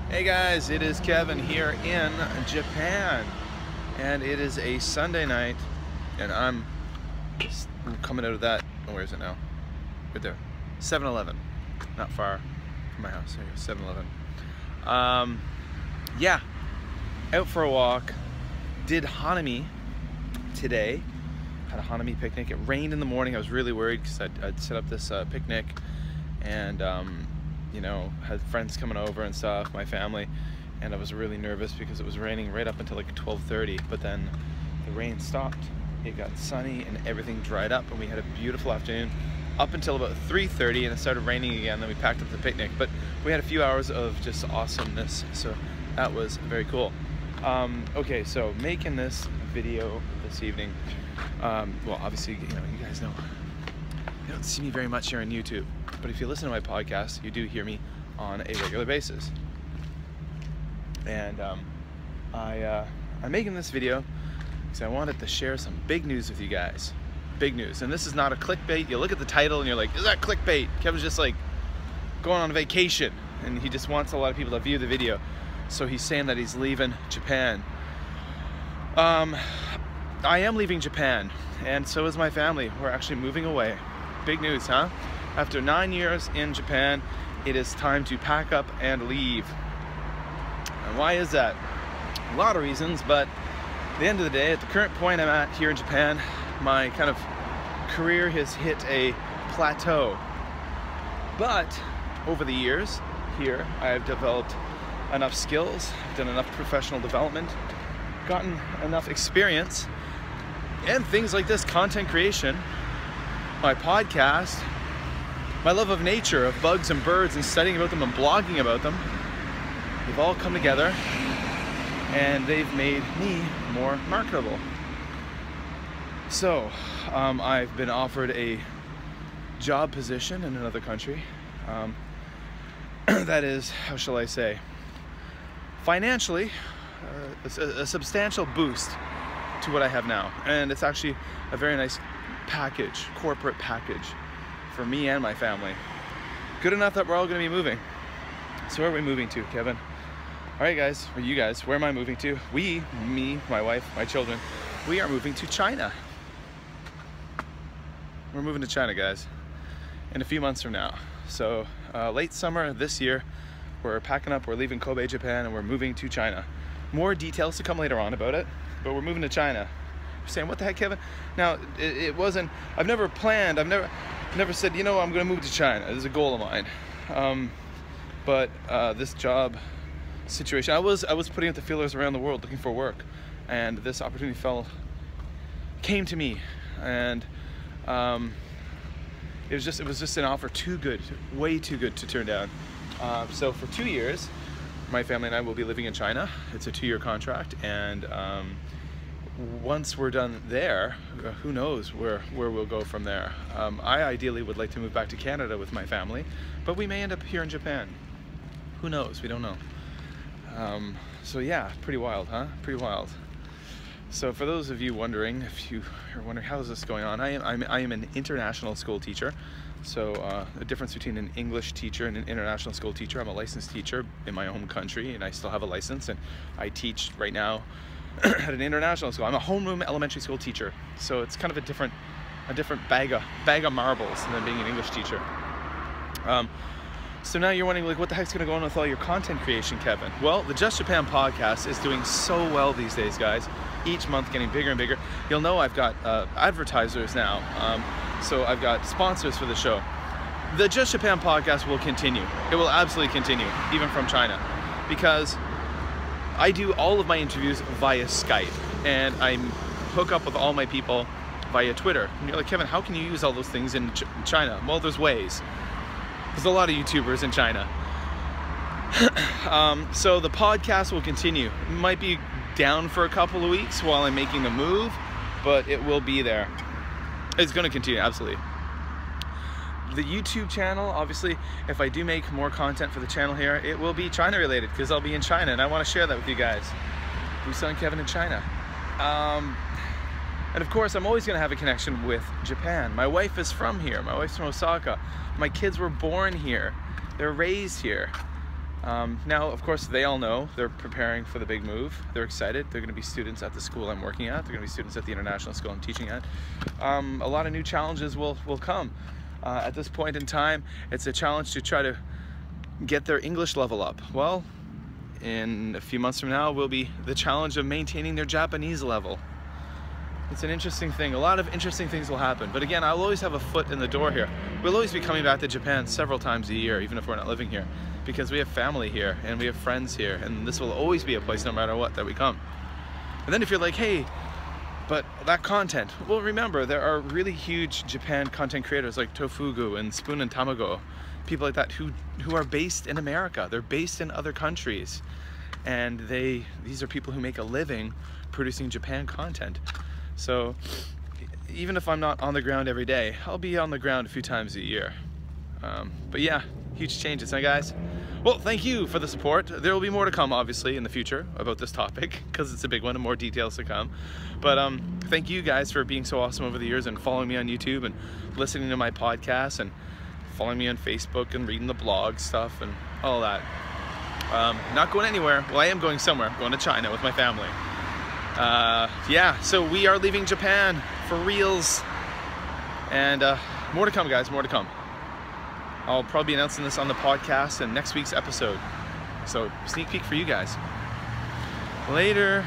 Hey guys, it is Kevin here in Japan, and it is a Sunday night, and I'm coming out of that. Oh, where is it now? Right there, 7-Eleven, not far from my house. Here, 7-Eleven. Yeah, out for a walk. Did Hanami today. Had a Hanami picnic. It rained in the morning. I was really worried because I'd set up this picnic, and you know, had friends coming over and stuff, my family, and I was really nervous because it was raining right up until like 12:30, but then the rain stopped, it got sunny, and everything dried up, and we had a beautiful afternoon up until about 3:30, and it started raining again. Then we packed up the picnic, but we had a few hours of just awesomeness, so that was very cool. Okay, so making this video this evening, well, obviously, you know, you guys know you don't see me very much here on YouTube, but if you listen to my podcast, you do hear me on a regular basis. And I'm making this video because I wanted to share some big news with you guys. Big news. And this is not a clickbait. You look at the title and you're like, is that clickbait? Kevin's just like going on a vacation and he just wants a lot of people to view the video. So he's saying that he's leaving Japan. I am leaving Japan, and so is my family. We're actually moving away. Big news, huh? After 9 years in Japan, it is time to pack up and leave. And why is that? A lot of reasons, but at the end of the day, at the current point I'm at here in Japan, my kind of career has hit a plateau. But over the years here, I've developed enough skills, done enough professional development, gotten enough experience, and things like this, content creation, my podcast, my love of nature, of bugs and birds, and studying about them and blogging about them, they've all come together and they've made me more marketable. So I've been offered a job position in another country that is, how shall I say, financially a substantial boost to what I have now, and it's actually a very nice package, corporate package for me and my family. Good enough that we're all going to be moving. So where are we moving to, Kevin? All right, guys, or you guys, where am I moving to? We, me, my wife, my children, we are moving to China. We're moving to China, guys, in a few months from now. So late summer this year, we're packing up, we're leaving Kobe, Japan, and we're moving to China. More details to come later on about it, but we're moving to China. You're saying, what the heck, Kevin? Now, it wasn't, I've never planned, I've never said, you know, I'm gonna move to China. This is a goal of mine. But this job situation, I was putting out the feelers around the world looking for work, and this opportunity came to me, and it was just an offer too good, way too good to turn down. So for 2 years, my family and I will be living in China. It's a 2-year contract, and once we're done there, who knows where we'll go from there. I ideally would like to move back to Canada with my family, but we may end up here in Japan. Who knows? We don't know. So yeah, pretty wild, huh? Pretty wild. So for those of you wondering, if you are wondering how is this going on, I am an international school teacher. So the difference between an English teacher and an international school teacher, I'm a licensed teacher in my home country, and I still have a license, and I teach right now at an international school. I'm a homeroom elementary school teacher, so it's kind of a different bag of marbles than being an English teacher. So now you're wondering, like, what the heck's going to go on with all your content creation, Kevin? Well, the Just Japan podcast is doing so well these days, guys. Each month getting bigger and bigger. You'll know I've got advertisers now. So I've got sponsors for the show. The Just Japan podcast will continue. It will absolutely continue, even from China, because I do all of my interviews via Skype, and I hook up with all my people via Twitter. And you're like, Kevin, how can you use all those things in China? Well, there's ways. There's a lot of YouTubers in China. So the podcast will continue. It might be down for a couple of weeks while I'm making the move, but it will be there. It's going to continue, absolutely. The YouTube channel, obviously, if I do make more content for the channel here, it will be China related, because I'll be in China, and I want to share that with you guys. Busan Kevin in China. And of course, I'm always going to have a connection with Japan. My wife is from here. My wife's from Osaka. My kids were born here. They're raised here. Now, of course, they all know they're preparing for the big move. They're excited. They're going to be students at the school I'm working at. They're going to be students at the international school I'm teaching at. A lot of new challenges will come. At this point in time, it's a challenge to try to get their English level up. Well, in a few months from now will be the challenge of maintaining their Japanese level. It's an interesting thing. A lot of interesting things will happen. But again, I'll always have a foot in the door here. We'll always be coming back to Japan several times a year, even if we're not living here, because we have family here and we have friends here, and this will always be a place, no matter what, that we come. And then if you're like, hey, but that content, well, remember, there are really huge Japan content creators like Tofugu and Spoon and Tamago, people like that who are based in America. They're based in other countries, and these are people who make a living producing Japan content. So even if I'm not on the ground every day, I'll be on the ground a few times a year. But yeah, huge changes, huh guys? Well, thank you for the support. There will be more to come, obviously, in the future about this topic, because it's a big one and more details to come. But thank you guys for being so awesome over the years and following me on YouTube and listening to my podcasts and following me on Facebook and reading the blog stuff and all that. Not going anywhere. Well, I am going somewhere. I'm going to China with my family. Yeah, so we are leaving Japan for reals. And more to come, guys, more to come. I'll probably be announcing this on the podcast in next week's episode. So, sneak peek for you guys. Later.